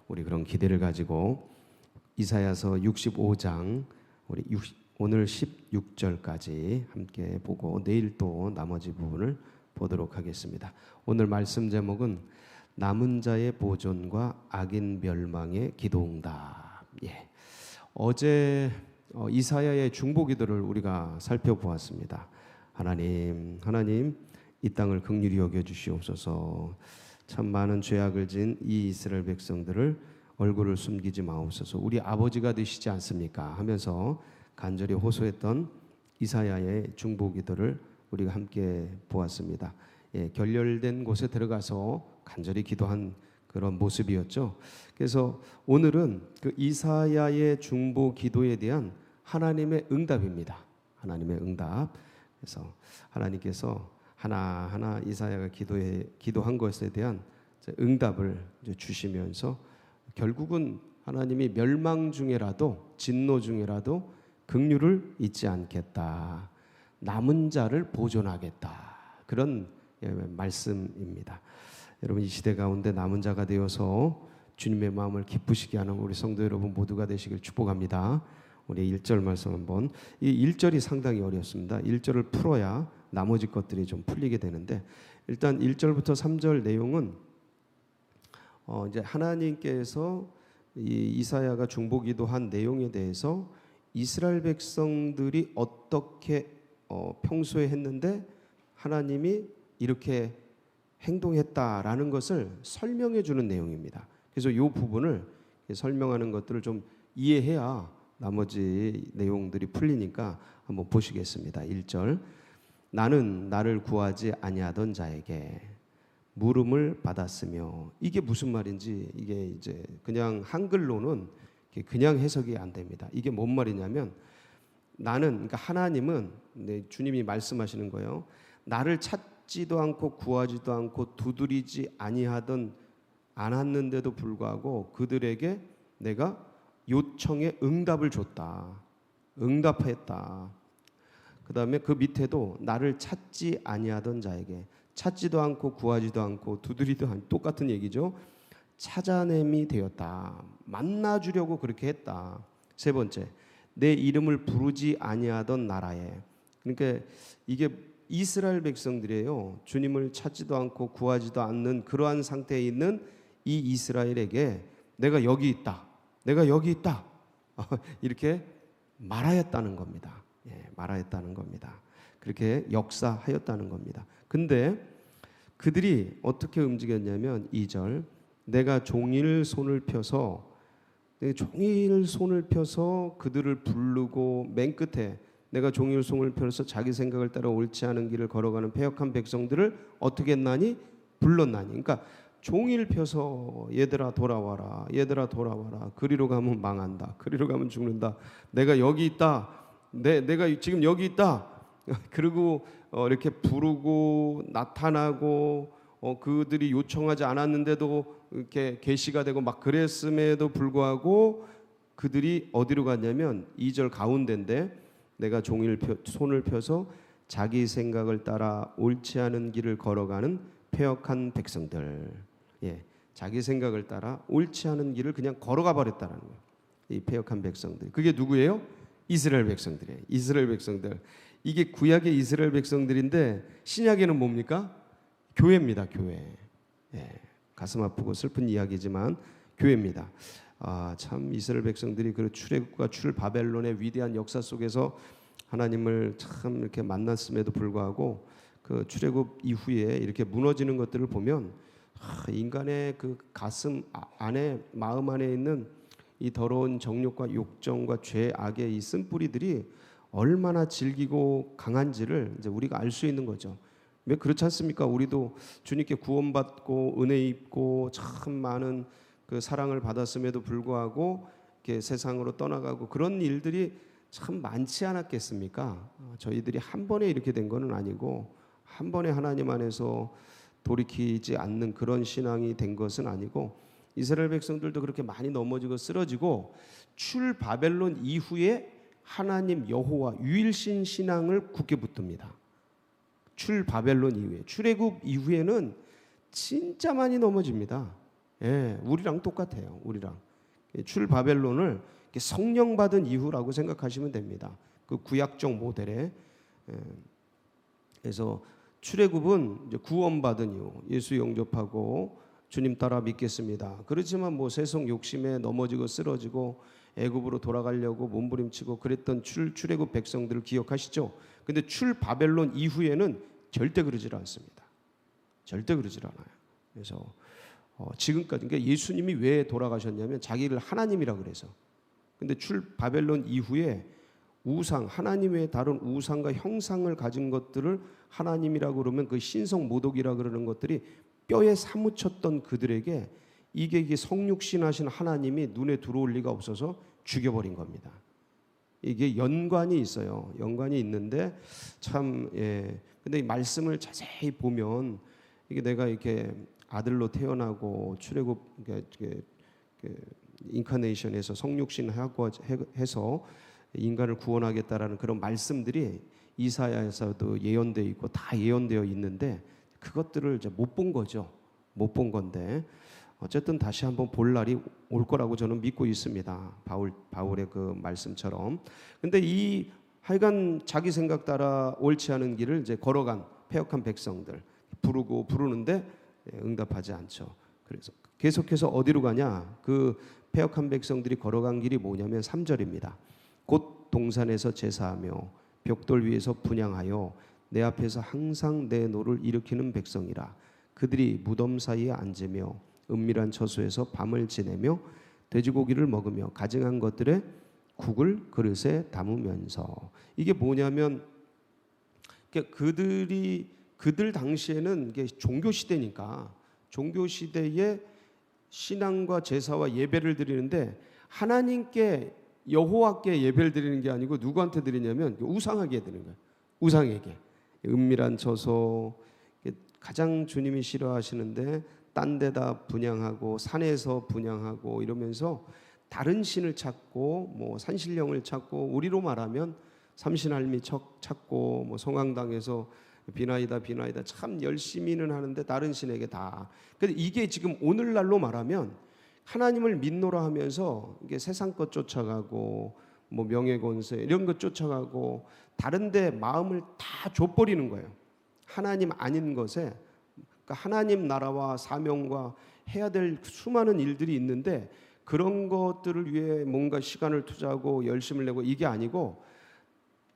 우리 그런 기대를 가지고 이사야서 65장 오늘 16절까지 함께 보고 내일 또 나머지 부분을 보도록 하겠습니다. 오늘 말씀 제목은 남은 자의 보존과 악인 멸망의 기도응답. 어제 이사야의 중보기도를 우리가 살펴보았습니다. 하나님 이 땅을 긍휼히 여겨 주시옵소서. 참 많은 죄악을 지은 이 이스라엘 백성들을 얼굴을 숨기지 마옵소서. 우리 아버지가 되시지 않습니까? 하면서 간절히 호소했던 이사야의 중보기도를 우리가 함께 보았습니다. 결렬된 곳에 들어가서 간절히 기도한 그런 모습이었죠. 그래서 오늘은 그 이사야의 중보기도에 대한 하나님의 응답입니다. 하나님의 응답. 그래서 하나님께서 하나하나 이사야가 기도한 것에 대한 응답을 주시면서 결국은 하나님이 멸망 중에라도 진노 중에라도 긍휼을 잊지 않겠다. 남은 자를 보존하겠다. 그런 말씀입니다. 여러분 이 시대 가운데 남은 자가 되어서 주님의 마음을 기쁘시게 하는 우리 성도 여러분 모두가 되시길 축복합니다. 우리 1절 말씀 한번. 이 1절이 상당히 어렵습니다. 1절을 풀어야 나머지 것들이 좀 풀리게 되는데 일단 1절부터 3절 내용은 이제 하나님께서 이 이사야가 중보기도한 내용에 대해서 이스라엘 백성들이 어떻게 평소에 했는데 하나님이 이렇게 행동했다라는 것을 설명해 주는 내용입니다. 그래서 이 부분을 설명하는 것들을 좀 이해해야 나머지 내용들이 풀리니까 한번 보시겠습니다. 1절. 나는 나를 구하지 아니하던 자에게 물음을 받았으며, 이게 무슨 말인지 이게 이제 그냥 한글로는 그냥 해석이 안 됩니다. 이게 뭔 말이냐면 나는, 그러니까 하나님은 주님이 말씀하시는 거예요. 나를 찾지도 않고 구하지도 않고 두드리지 않았는데도 불구하고 그들에게 내가 요청에 응답을 줬다. 응답했다. 그 다음에 그 밑에도 나를 찾지 아니하던 자에게, 찾지도 않고 구하지도 않고 두드리도 않고 똑같은 얘기죠. 찾아냄이 되었다. 만나주려고 그렇게 했다. 세 번째, 내 이름을 부르지 아니하던 나라에, 그러니까 이게 이스라엘 백성들이에요. 주님을 찾지도 않고 구하지도 않는 그러한 상태에 있는 이 이스라엘에게 내가 여기 있다. 내가 여기 있다. 이렇게 말하였다는 겁니다. 말하였다는 겁니다. 그렇게 역사하였다는 겁니다. 근데 그들이 어떻게 움직였냐면 2절, 내가 종일 손을 펴서 그들을 부르고, 맨 끝에 내가 종일 손을 펴서 자기 생각을 따라 옳지 않은 길을 걸어가는 패역한 백성들을 어떻게 했나니? 불렀나니. 그러니까 종일 펴서 얘들아 돌아와라, 얘들아 돌아와라, 그리로 가면 망한다, 그리로 가면 죽는다, 내가 여기 있다, 내가 지금 여기 있다. 그리고 이렇게 부르고 나타나고 그들이 요청하지 않았는데도 이렇게 계시가 되고 막 그랬음에도 불구하고 그들이 어디로 갔냐면 2절 가운데인데, 내가 종일 손을 펴서 자기 생각을 따라 옳지 않은 길을 걸어가는 패역한 백성들. 자기 생각을 따라 옳지 않은 길을 그냥 걸어가 버렸다는 거예요. 이 패역한 백성들. 그게 누구예요? 이스라엘 백성들이에요. 이스라엘 백성들. 이게 구약의 이스라엘 백성들인데 신약에는 뭡니까? 교회입니다. 교회. 가슴 아프고 슬픈 이야기지만 교회입니다. 참 이스라엘 백성들이 그 출애굽과 출바벨론의 위대한 역사 속에서 하나님을 참 이렇게 만났음에도 불구하고 그 출애굽 이후에 이렇게 무너지는 것들을 보면 인간의 그 가슴 안에, 마음 안에 있는 이 더러운 정욕과 욕정과 죄악의 이 쓴뿌리들이 얼마나 질기고 강한지를 이제 우리가 알 수 있는 거죠. 왜 그렇지 않습니까? 우리도 주님께 구원받고 은혜 입고 참 많은 그 사랑을 받았음에도 불구하고 이렇게 세상으로 떠나가고 그런 일들이 참 많지 않았겠습니까? 저희들이 한 번에 이렇게 된 거는 아니고, 한 번에 하나님 안에서 돌이키지 않는 그런 신앙이 된 것은 아니고, 이스라엘 백성들도 그렇게 많이 넘어지고 쓰러지고 출바벨론 이후에 하나님 여호와 유일신 신앙을 굳게 붙듭니다. 출바벨론 이후에, 출애굽 이후에는 진짜 많이 넘어집니다. 예, 우리랑 똑같아요. 우리랑 출 바벨론을 성령 받은 이후라고 생각하시면 됩니다. 그 구약적 모델에. 예, 그래서 출애굽은 이제 구원받은 이후 예수 영접하고 주님 따라 믿겠습니다. 그렇지만 뭐 세속 욕심에 넘어지고 쓰러지고 애굽으로 돌아가려고 몸부림치고 그랬던 출애굽 백성들을 기억하시죠? 근데 출 바벨론 이후에는 절대 그러질 않습니다. 절대 그러질 않아요. 그래서 지금까지 그러니까 예수님이 왜 돌아가셨냐면 자기를 하나님이라 그래서. 근데 출 바벨론 이후에 우상, 하나님 외에 다른 우상과 형상을 가진 것들을 하나님이라고 그러면 그 신성 모독이라 그러는 것들이 뼈에 사무쳤던 그들에게 이게 성육신하신 하나님이 눈에 들어올 리가 없어서 죽여버린 겁니다. 이게 연관이 있어요. 연관이 있는데 참 근데 이 말씀을 자세히 보면 이게 내가 이렇게 아들로 태어나고 출애굽 인카네이션에서 성육신하고 해서 인간을 구원하겠다라는 그런 말씀들이 이사야에서도 예언되어 있고 다 예언되어 있는데 그것들을 이제 못 본 거죠. 못 본 건데 어쨌든 다시 한번 볼 날이 올 거라고 저는 믿고 있습니다. 바울의 그 말씀처럼. 근데 이 하여간 자기 생각 따라 옳지 않은 길을 이제 걸어간 패역한 백성들 부르는데 응답하지 않죠. 그래서 계속해서 어디로 가냐? 그 패역한 백성들이 걸어간 길이 뭐냐면 3절입니다. 곧 동산에서 제사하며 벽돌 위에서 분향하여 내 앞에서 항상 내 노를 일으키는 백성이라. 그들이 무덤 사이에 앉으며 은밀한 처소에서 밤을 지내며 돼지고기를 먹으며 가증한 것들의 국을 그릇에 담으면서. 이게 뭐냐면 그들 당시에는 이게 종교 시대니까 종교 시대에 신앙과 제사와 예배를 드리는데 하나님께 여호와께 예배를 드리는 게 아니고 누구한테 드리냐면 우상에게 드리는 거예요. 우상에게. 은밀한 처소, 가장 주님이 싫어하시는데 딴 데다 분향하고 산에서 분향하고 이러면서 다른 신을 찾고 뭐 산신령을 찾고 우리로 말하면 삼신할미 찾고 뭐 성황당에서 비나이다 참 열심히는 하는데 다른 신에게 다. 근데 이게 지금 오늘날로 말하면 하나님을 믿노라 하면서 이게 세상 것 쫓아가고 뭐 명예권세 이런 것 쫓아가고 다른데 마음을 다 줘버리는 거예요. 하나님 아닌 것에. 그러니까 하나님 나라와 사명과 해야 될 수많은 일들이 있는데 그런 것들을 위해 뭔가 시간을 투자하고 열심을 내고 이게 아니고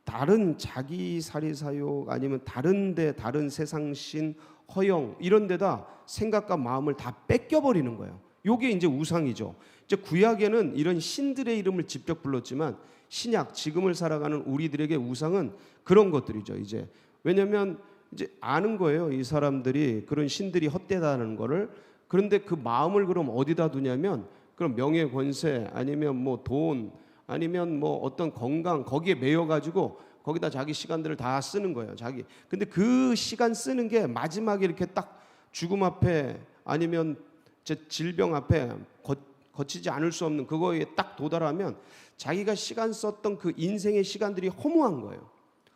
다른 자기 사리사욕 아니면 다른 세상신 허영 이런 데다 생각과 마음을 다 뺏겨버리는 거예요. 요게 이제 우상이죠. 이제 구약에는 이런 신들의 이름을 직접 불렀지만 신약 지금을 살아가는 우리들에게 우상은 그런 것들이죠. 이제 왜냐하면 이제 아는 거예요. 이 사람들이 그런 신들이 헛되다는 거를. 그런데 그 마음을 그럼 어디다 두냐면 그럼 명예 권세 아니면 뭐 돈 아니면 뭐 어떤 건강 거기에 매여 가지고 거기다 자기 시간들을 다 쓰는 거예요. 자기. 근데 그 시간 쓰는 게 마지막에 이렇게 딱 죽음 앞에 아니면 질병 앞에 거치지 않을 수 없는 그거에 딱 도달하면 자기가 시간 썼던 그 인생의 시간들이 허무한 거예요.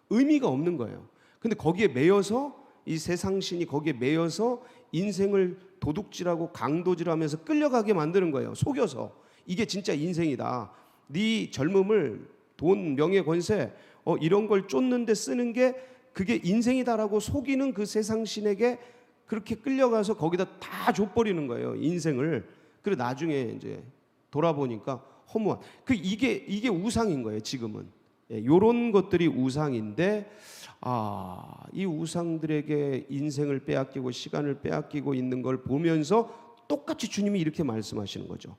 의미가 없는 거예요. 근데 거기에 매여서 이 세상신이 거기에 매여서 인생을 도둑질하고 강도질하면서 끌려가게 만드는 거예요. 속여서. 이게 진짜 인생이다. 네 젊음을 돈, 명예, 권세 이런 걸 쫓는데 쓰는 게 그게 인생이다라고 속이는 그 세상신에게 그렇게 끌려가서 거기다 다 줘버리는 거예요. 인생을. 그리고 나중에 이제 돌아보니까 허무한. 이게 우상인 거예요. 지금은. 이런 것들이 우상인데 이 우상들에게 인생을 빼앗기고 시간을 빼앗기고 있는 걸 보면서 똑같이 주님이 이렇게 말씀하시는 거죠.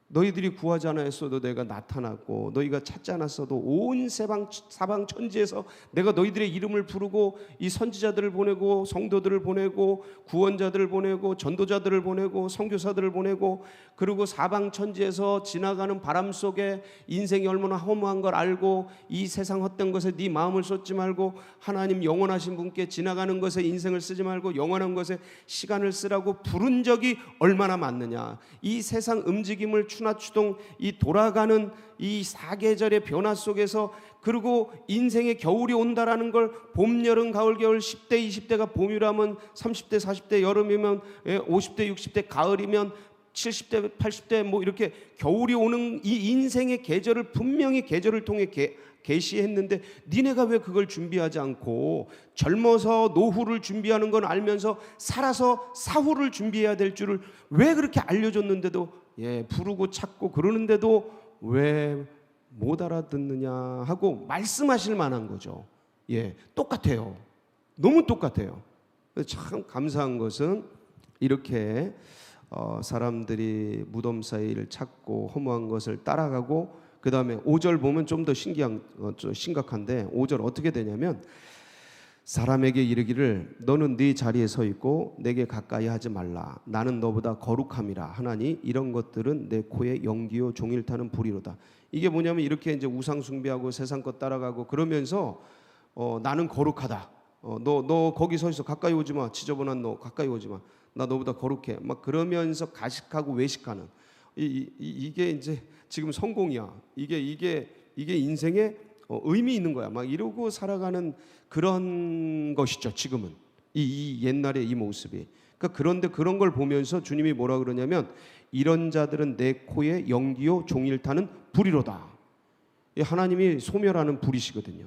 너희들이 구하지 않아 했어도 내가 나타났고 너희가 찾지 않았어도 온 사방 천지에서 내가 너희들의 이름을 부르고 이 선지자들을 보내고 성도들을 보내고 구원자들을 보내고 전도자들을 보내고 선교사들을 보내고 그리고 사방 천지에서 지나가는 바람 속에 인생이 얼마나 허무한 걸 알고 이 세상 헛된 것에 네 마음을 쏟지 말고 하나님 영원하신 분께 지나가는 것에 인생을 쓰지 말고 영원한 것에 시간을 쓰라고 부른 적이 얼마나 많느냐. 이 세상 움직임을 추나추동 이 돌아가는 이 사계절의 변화 속에서 그리고 인생의 겨울이 온다라는 걸 봄, 여름, 가을, 겨울 10대, 20대가 봄이라면 30대, 40대 여름이면 50대, 60대 가을이면 70대 80대 뭐 이렇게 겨울이 오는 이 인생의 계절을 분명히 계절을 통해 계시했는데 니네가 왜 그걸 준비하지 않고 젊어서 노후를 준비하는 건 알면서 살아서 사후를 준비해야 될 줄을 왜 그렇게 알려줬는데도 부르고 찾고 그러는데도 왜 못 알아듣느냐 하고 말씀하실 만한 거죠. 똑같아요. 너무 똑같아요. 참 감사한 것은 이렇게 사람들이 무덤 사이를 찾고 허무한 것을 따라가고 그 다음에 5절 보면 좀 더 심각한데 5절 어떻게 되냐면 사람에게 이르기를 너는 네 자리에 서 있고 내게 가까이 하지 말라 나는 너보다 거룩함이라 하나니 이런 것들은 내 코에 연기요 종일 타는 불이로다. 이게 뭐냐면 이렇게 이제 우상 숭배하고 세상 것 따라가고 그러면서 나는 거룩하다. 너 거기 서 있어 가까이 오지 마. 지저분한 너 가까이 오지 마. 나 너보다 거룩해. 막 그러면서 가식하고 외식하는 이게 이제 지금 성공이야. 이게 인생의 의미 있는 거야. 막 이러고 살아가는 그런 것이죠. 지금은 이 옛날의 이 모습이. 그러니까 그런데 그런 걸 보면서 주님이 뭐라 그러냐면 이런 자들은 내 코에 연기요 종일 타는 불이로다. 하나님이 소멸하는 불이시거든요.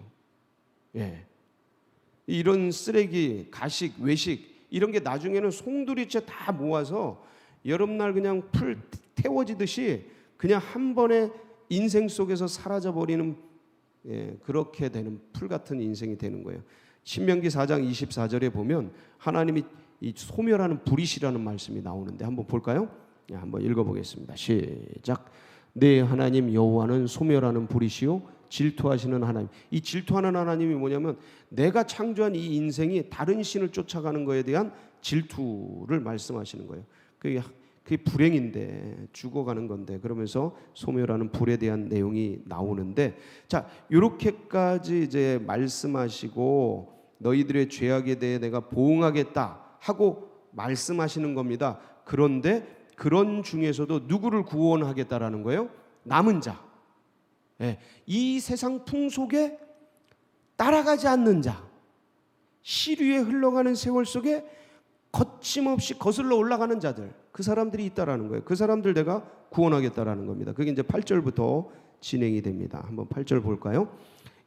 이런 쓰레기, 가식, 외식 이런 게 나중에는 송두리째 다 모아서 여름날 그냥 풀 태워지듯이 그냥 한 번에 인생 속에서 사라져버리는 그렇게 되는 풀 같은 인생이 되는 거예요. 신명기 4장 24절에 보면 하나님이 이 소멸하는 불이시라는 말씀이 나오는데 한번 볼까요? 한번 읽어보겠습니다. 시작. 네 하나님 여호와는 소멸하는 불이시요 질투하시는 하나님. 이 질투하는 하나님이 뭐냐면 내가 창조한 이 인생이 다른 신을 쫓아가는 것에 대한 질투를 말씀하시는 거예요. 그게 불행인데 죽어가는 건데 그러면서 소멸하는 불에 대한 내용이 나오는데 자 이렇게까지 이제 말씀하시고 너희들의 죄악에 대해 내가 보응하겠다 하고 말씀하시는 겁니다. 그런데 그런 중에서도 누구를 구원하겠다라는 거예요? 남은 자. 이 세상 풍속에 따라가지 않는 자, 시류에 흘러가는 세월 속에 거침없이 거슬러 올라가는 자들, 그 사람들이 있다라는 거예요. 그 사람들 내가 구원하겠다라는 겁니다. 그게 이제 8절부터 진행이 됩니다. 한번 8절 볼까요?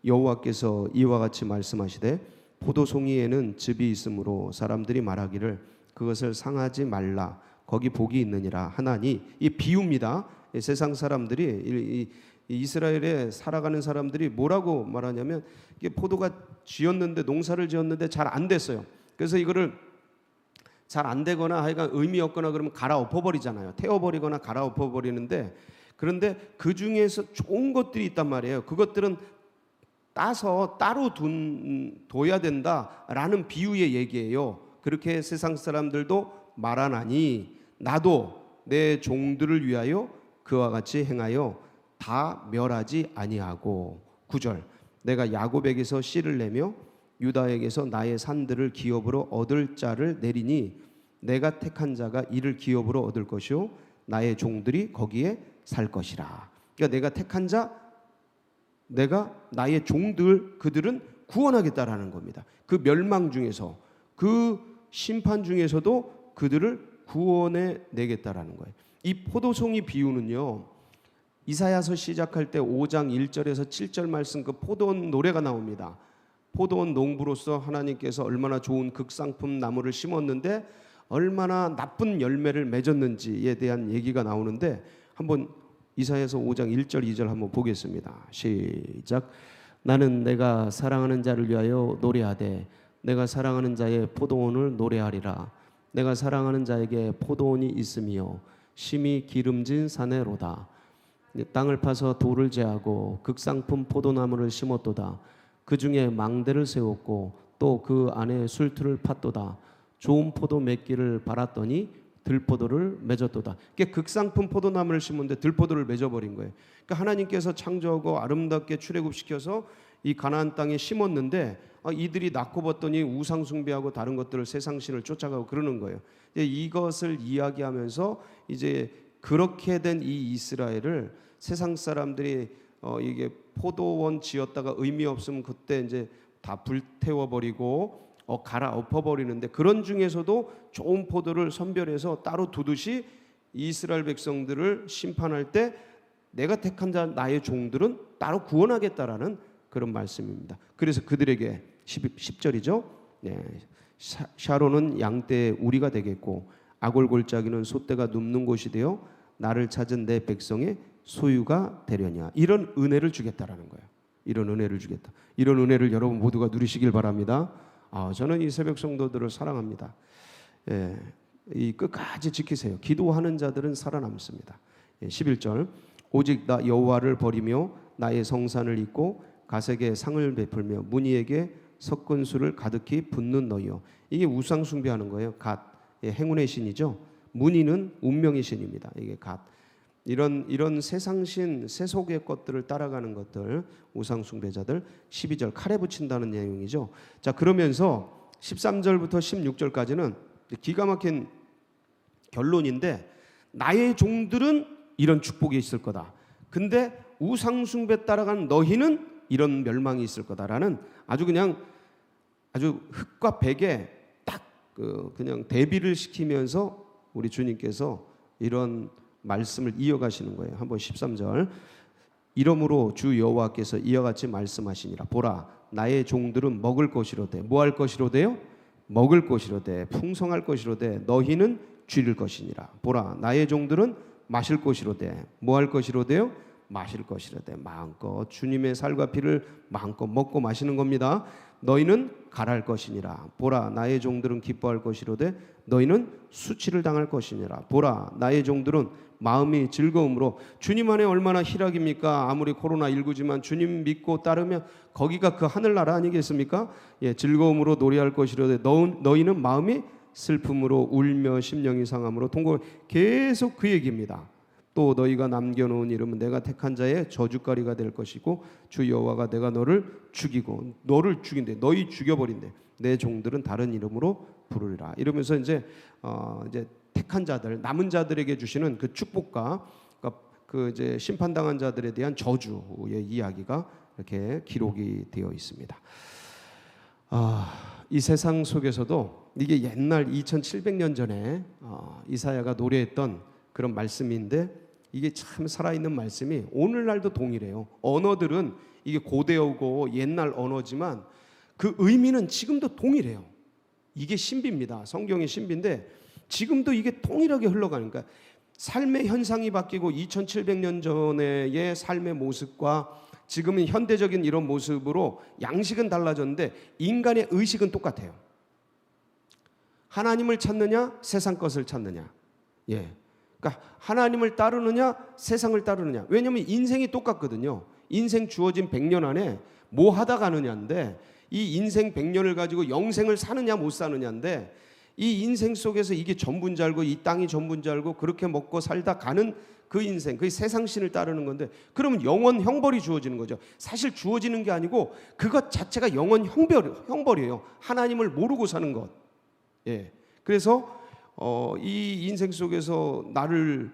여호와께서 이와 같이 말씀하시되 포도송이에는 즙이 있으므로 사람들이 말하기를 그것을 상하지 말라 거기 복이 있느니라 하나니 이 비유입니다. 세상 사람들이 이스라엘에 살아가는 사람들이 뭐라고 말하냐면 이게 포도가 지었는데 농사를 지었는데 잘 안 됐어요. 그래서 이거를 잘 안 되거나 하여간 의미 없거나 그러면 갈아엎어 버리잖아요. 태워버리거나 갈아엎어 버리는데 그런데 그 중에서 좋은 것들이 있단 말이에요. 그것들은 따서 따로 둬야 된다라는 비유의 얘기예요. 그렇게 세상 사람들도 말하나니 나도 내 종들을 위하여 그와 같이 행하여 다 멸하지 아니하고 9절 내가 야곱에게서 씨를 내며 유다에게서 나의 산들을 기업으로 얻을 자를 내리니 내가 택한 자가 이를 기업으로 얻을 것이요 나의 종들이 거기에 살 것이라. 그러니까 내가 택한 자 내가 나의 종들 그들은 구원하겠다라는 겁니다. 그 멸망 중에서 그 심판 중에서도 그들을 구원해 내겠다라는 거예요. 이 포도송이 비유는요. 이사야서 시작할 때 5장 1절에서 7절 말씀 그 포도원 노래가 나옵니다. 포도원 농부로서 하나님께서 얼마나 좋은 극상품 나무를 심었는데 얼마나 나쁜 열매를 맺었는지에 대한 얘기가 나오는데 한번 이사야서 5장 1절 2절 한번 보겠습니다. 시작. 나는 내가 사랑하는 자를 위하여 노래하되 내가 사랑하는 자의 포도원을 노래하리라. 내가 사랑하는 자에게 포도원이 있으며 심히 기름진 사내로다. 땅을 파서 돌을 제하고 극상품 포도나무를 심었도다. 그 중에 망대를 세웠고 또 그 안에 술틀을 팠도다. 좋은 포도 맺기를 바랐더니 들포도를 맺었도다. 그게 극상품 포도나무를 심었는데 들포도를 맺어버린 거예요. 그러니까 하나님께서 창조하고 아름답게 출애굽시켜서 이 가나안 땅에 심었는데 이들이 낳고 봤더니 우상 숭배하고 다른 것들을 세상신을 쫓아가고 그러는 거예요. 이것을 이야기하면서 이제 그렇게 된 이 이스라엘을 세상 사람들이 이게 포도원 지었다가 의미 없으면 그때 이제 다 불태워 버리고 갈아엎어 버리는데 그런 중에서도 좋은 포도를 선별해서 따로 두듯이 이스라엘 백성들을 심판할 때 내가 택한 자 나의 종들은 따로 구원하겠다라는 그런 말씀입니다. 그래서 그들에게 10절이죠. 샤론은 양떼의 우리가 되겠고 아골골짜기는 소떼가 눕는 곳이 되어 나를 찾은 내 백성의 소유가 되려냐. 이런 은혜를 주겠다라는 거예요. 이런 은혜를 주겠다. 이런 은혜를 여러분 모두가 누리시길 바랍니다. 저는 이 새벽 성도들을 사랑합니다. 이 끝까지 지키세요. 기도하는 자들은 살아남습니다. 11절 오직 나 여호와를 버리며 나의 성산을 잊고 가색에 상을 베풀며 문희에게 석근수를 가득히 붓는 너희여. 이게 우상 숭배하는 거예요. 갓, 행운의 신이죠. 문희는 운명의 신입니다. 이게 갓. 이런 세상신, 세속의 것들을 따라가는 것들, 우상 숭배자들. 12절 칼에 붙인다는 내용이죠. 자, 그러면서 13절부터 16절까지는 기가 막힌 결론인데, 나의 종들은 이런 축복이 있을 거다. 근데 우상 숭배 따라가는 너희는 이런 멸망이 있을 거다라는 아주 흙과 백에 딱 그냥 대비를 시키면서 우리 주님께서 이런 말씀을 이어가시는 거예요. 한번 13절 이러므로 주 여호와께서 이와 같이 말씀하시니라. 보라, 나의 종들은 먹을 것이로되 뭐 할 것이로되요? 먹을 것이로되 풍성할 것이로되 너희는 줄일 것이니라. 보라, 나의 종들은 마실 것이로되 뭐 할 것이로되요? 마실 것이로되 마음껏 주님의 살과 피를 마음껏 먹고 마시는 겁니다. 너희는 갈할 것이니라. 보라, 나의 종들은 기뻐할 것이로되 너희는 수치를 당할 것이니라. 보라, 나의 종들은 마음이 즐거움으로. 주님 안에 얼마나 희락입니까? 아무리 코로나19지만 주님 믿고 따르면 거기가 그 하늘나라 아니겠습니까? 즐거움으로 노래할 것이로되 너희는 마음이 슬픔으로 울며 심령이 상함으로 통곡. 계속 그 얘기입니다. 또 너희가 남겨놓은 이름은 내가 택한 자의 저주거리가 될 것이고 주 여호와가 내가 너를 죽이고 너를 죽인대 너희 죽여버린대 내 종들은 다른 이름으로 부르리라. 이러면서 이제 택한 자들, 남은 자들에게 주시는 그 축복과 그 이제 심판당한 자들에 대한 저주의 이야기가 이렇게 기록이 되어 있습니다. 이 세상 속에서도 이게 옛날 2700년 전에 이사야가 노래했던 그런 말씀인데, 이게 참 살아있는 말씀이 오늘날도 동일해요. 언어들은 이게 고대어고 옛날 언어지만 그 의미는 지금도 동일해요. 이게 신비입니다. 성경의 신비인데 지금도 이게 동일하게 흘러가니까 삶의 현상이 바뀌고 2700년 전의 삶의 모습과 지금은 현대적인 이런 모습으로 양식은 달라졌는데 인간의 의식은 똑같아요. 하나님을 찾느냐 세상 것을 찾느냐. 그러니까 하나님을 따르느냐 세상을 따르느냐. 왜냐하면 인생이 똑같거든요. 인생 주어진 100년 안에 뭐 하다 가느냐인데, 이 인생 100년을 가지고 영생을 사느냐 못 사느냐인데, 이 인생 속에서 이게 전부인 줄 알고 이 땅이 전부인 줄 알고 그렇게 먹고 살다 가는 그 인생, 그 세상신을 따르는 건데, 그러면 영원 형벌이 주어지는 거죠. 사실 주어지는 게 아니고 그것 자체가 영원 형벌이에요. 하나님을 모르고 사는 것. 그래서 이 인생 속에서 나를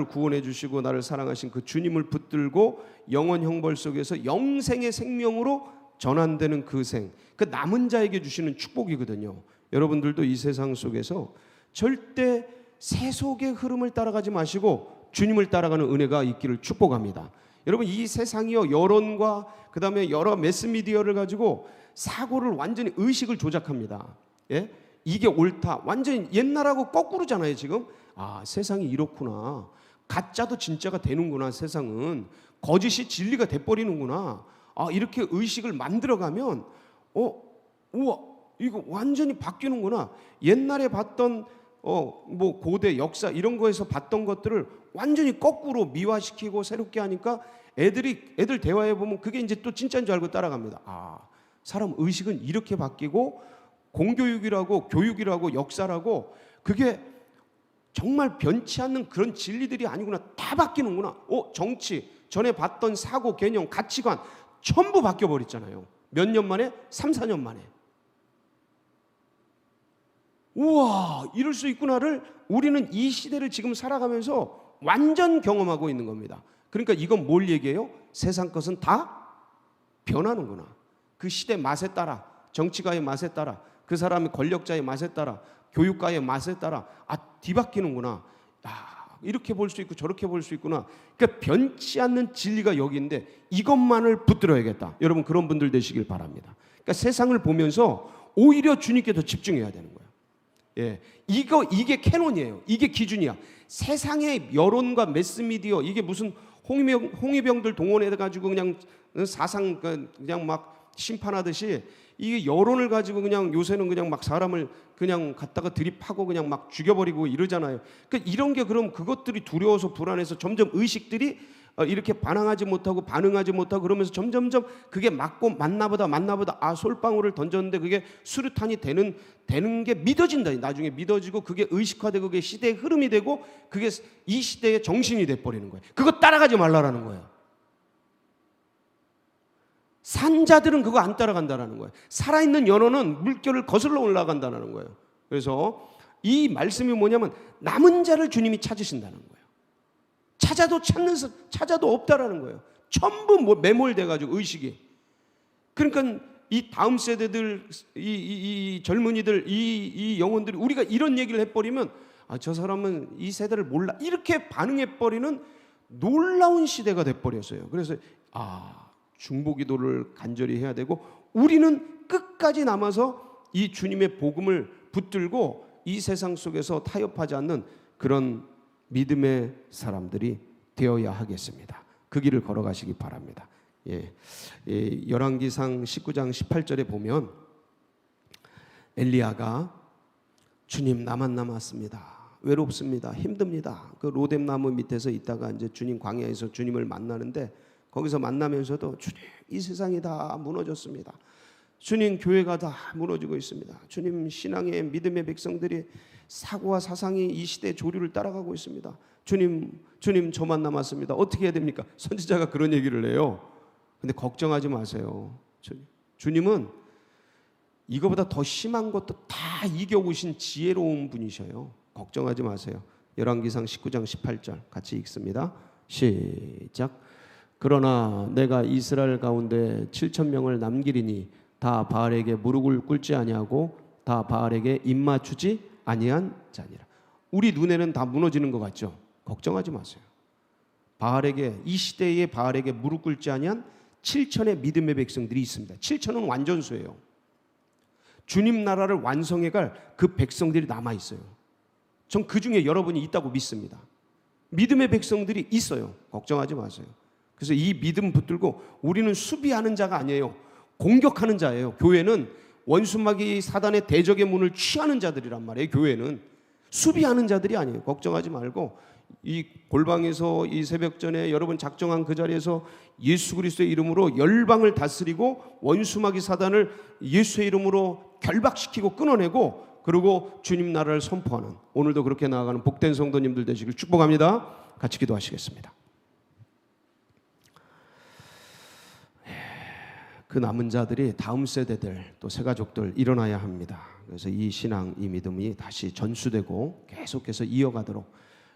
구원해 주시고 나를 사랑하신 그 주님을 붙들고 영원 형벌 속에서 영생의 생명으로 전환되는 그 생, 그 남은 자에게 주시는 축복이거든요. 여러분들도 이 세상 속에서 절대 세속의 흐름을 따라가지 마시고 주님을 따라가는 은혜가 있기를 축복합니다. 여러분, 이 세상이요, 여론과 그 다음에 여러 매스미디어를 가지고 사고를 완전히 의식을 조작합니다. 이게 옳다, 완전히 옛날하고 거꾸로잖아요. 지금 세상이 이렇구나, 가짜도 진짜가 되는구나, 세상은 거짓이 진리가 돼버리는구나, 이렇게 의식을 만들어가면 우와, 이거 완전히 바뀌는구나. 옛날에 봤던 뭐 고대 역사 이런 거에서 봤던 것들을 완전히 거꾸로 미화시키고 새롭게 하니까 애들 대화해 보면 그게 이제 또 진짜인 줄 알고 따라갑니다. 사람 의식은 이렇게 바뀌고 공교육이라고 교육이라고 역사라고 그게 정말 변치 않는 그런 진리들이 아니구나, 다 바뀌는구나. 정치, 전에 봤던 사고, 개념, 가치관 전부 바뀌어버렸잖아요. 몇 년 만에? 3, 4년 만에. 우와, 이럴 수 있구나를 우리는 이 시대를 지금 살아가면서 완전 경험하고 있는 겁니다. 그러니까 이건 뭘 얘기해요? 세상 것은 다 변하는구나. 그 시대 맛에 따라, 정치가의 맛에 따라, 그 사람의 권력자의 맛에 따라, 교육가의 맛에 따라 뒤바뀌는구나. 이렇게 볼 수 있고 저렇게 볼 수 있구나. 그러니까 변치 않는 진리가 여기 있는데 이것만을 붙들어야겠다. 여러분 그런 분들 되시길 바랍니다. 그러니까 세상을 보면서 오히려 주님께 더 집중해야 되는 거예요. 예, 이게 캐논이에요. 이게 기준이야. 세상의 여론과 매스미디어 이게 무슨 홍위병들 동원해 가지고 그냥 사상 그냥 막 심판하듯이 이게 여론을 가지고 그냥 요새는 그냥 막 사람을 그냥 갖다가 들이파고 그냥 막 죽여버리고 이러잖아요. 그러니까 이런 게 그럼 그것들이 두려워서 불안해서 점점 의식들이 이렇게 반항하지 못하고 반응하지 못하고 그러면서 점점점 그게 맞고 맞나보다 솔방울을 던졌는데 그게 수류탄이 되는 게 믿어진다. 나중에 믿어지고 그게 의식화되고 그게 시대의 흐름이 되고 그게 이 시대의 정신이 돼버리는 거예요. 그거 따라가지 말라라는 거예요. 산자들은 그거 안 따라간다라는 거예요. 살아있는 연어는 물결을 거슬러 올라간다는 거예요. 그래서 이 말씀이 뭐냐면 남은 자를 주님이 찾으신다는 거예요. 찾아도 없다라는 거예요. 전부 매몰돼가지고 의식이. 그러니까 이 다음 세대들, 이 젊은이들, 이 영혼들이 우리가 이런 얘기를 해버리면 저 사람은 이 세대를 몰라 이렇게 반응해버리는 놀라운 시대가 돼버렸어요. 그래서 중보기도를 간절히 해야 되고 우리는 끝까지 남아서 이 주님의 복음을 붙들고 이 세상 속에서 타협하지 않는 그런 믿음의 사람들이 되어야 하겠습니다. 그 길을 걸어가시기 바랍니다. 열왕기상 19장 18절에 보면 엘리야가 주님 나만 남았습니다. 외롭습니다. 힘듭니다. 그 로뎀나무 밑에서 있다가 이제 주님 광야에서 주님을 만나는데 거기서 만나면서도 주님 이 세상이 다 무너졌습니다. 주님 교회가 다 무너지고 있습니다. 주님 신앙의 믿음의 백성들이 사고와 사상이 이 시대의 조류를 따라가고 있습니다. 주님 저만 남았습니다. 어떻게 해야 됩니까? 선지자가 그런 얘기를 해요. 근데 걱정하지 마세요. 주님은 이거보다 더 심한 것도 다 이겨오신 지혜로운 분이셔요. 걱정하지 마세요. 열왕기상 19장 18절 같이 읽습니다. 시작. 그러나 내가 이스라엘 가운데 7,000명을 남기리니 다 바알에게 무릎을 꿇지 아니하고 다 바알에게 입맞추지 아니한 자니라. 우리 눈에는 다 무너지는 것 같죠? 걱정하지 마세요. 바알에게 이 시대의 바알에게 무릎 꿇지 아니한 7천의 믿음의 백성들이 있습니다. 7천은 완전수예요. 주님 나라를 완성해갈 그 백성들이 남아 있어요. 전 그 중에 여러분이 있다고 믿습니다. 믿음의 백성들이 있어요. 걱정하지 마세요. 그래서 이 믿음 붙들고 우리는 수비하는 자가 아니에요. 공격하는 자예요. 교회는 원수마귀 사단의 대적의 문을 취하는 자들이란 말이에요. 교회는 수비하는 자들이 아니에요. 걱정하지 말고 이 골방에서 이 새벽전에 여러분 작정한 그 자리에서 예수 그리스도의 이름으로 열방을 다스리고 원수마귀 사단을 예수의 이름으로 결박시키고 끊어내고 그리고 주님 나라를 선포하는 오늘도 그렇게 나아가는 복된 성도님들 되시길 축복합니다. 같이 기도하시겠습니다. 그 남은 자들이 다음 세대들 또 새가족들 일어나야 합니다. 그래서 이 신앙, 이 믿음이 다시 전수되고 계속해서 이어가도록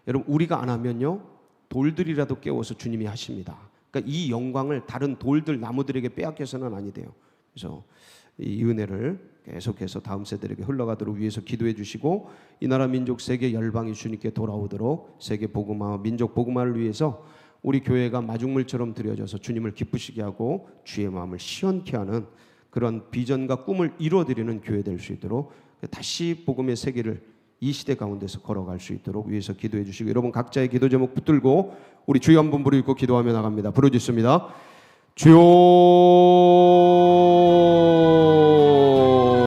여러분 우리가 안 하면요 돌들이라도 깨워서 주님이 하십니다. 그러니까 이 영광을 다른 돌들 나무들에게 빼앗겨서는 아니 돼요. 그래서 이 은혜를 계속해서 다음 세대에게 흘러가도록 위해서 기도해 주시고 이 나라 민족 세계 열방이 주님께 돌아오도록 세계 복음화 민족 복음화를 위해서 우리 교회가 마중물처럼 드려져서 주님을 기쁘시게 하고 주의 마음을 시원케 하는 그런 비전과 꿈을 이루어드리는 교회 될 수 있도록 다시 복음의 세계를 이 시대 가운데서 걸어갈 수 있도록 위해서 기도해 주시고 여러분 각자의 기도 제목 붙들고 우리 주여 한번 부르고 기도하며 나갑니다. 부르짖습니다. 주여